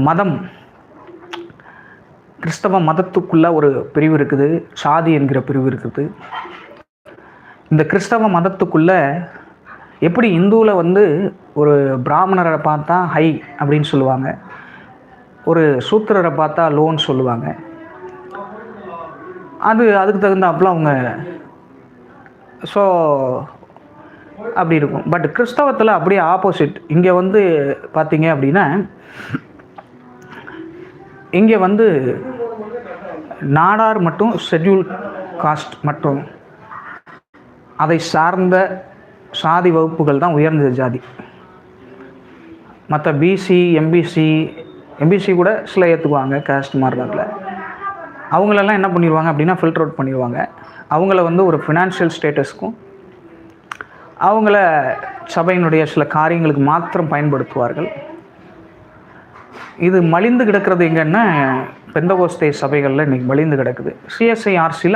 மதம், கிறிஸ்தவ மதத்துக்குள்ள ஒரு பிரிவு இருக்குது, சாதி என்கிற பிரிவு இருக்குது. இந்த கிறிஸ்தவ மதத்துக்குள்ள எப்படி இந்துவில் வந்து ஒரு பிராமணரை பார்த்தா ஹை அப்படின்னு சொல்லுவாங்க, ஒரு சூத்திரரை பார்த்தா லோன்னு சொல்லுவாங்க. அதுக்கு தகுந்தாப்புல அவங்க ஸோ அப்படி இருக்கும். பட் கிறிஸ்தவத்தில் அப்படியே ஆப்போசிட். இங்கே வந்து பார்த்தீங்க அப்படின்னா, இங்கே வந்து நாடார் மட்டும் ஷெட்யூல் காஸ்ட் மற்றும் அதை சார்ந்த சாதி வகுப்புகள் தான் உயர்ந்த ஜாதி. மற்ற பிசி, எம்பிசி கூட சில ஏற்றுக்குவாங்க காஸ்ட் மாறுறதுல. அவங்களெல்லாம் என்ன பண்ணிடுவாங்க அப்படின்னா ஃபில்டர் அவுட் பண்ணிடுவாங்க. அவங்கள வந்து ஒரு ஃபினான்ஷியல் ஸ்டேட்டஸ்க்கும் அவங்கள சபையினுடைய சில காரியங்களுக்கு மாத்திரம் பயன்படுத்துவார்கள். இது மலிந்து கிடக்கிறது எங்கன்னா பெந்தகோஸ்தே சபைகளில் இன்றைக்கி மலிந்து கிடக்குது. சிஎஸ்ஐஆர்சியில்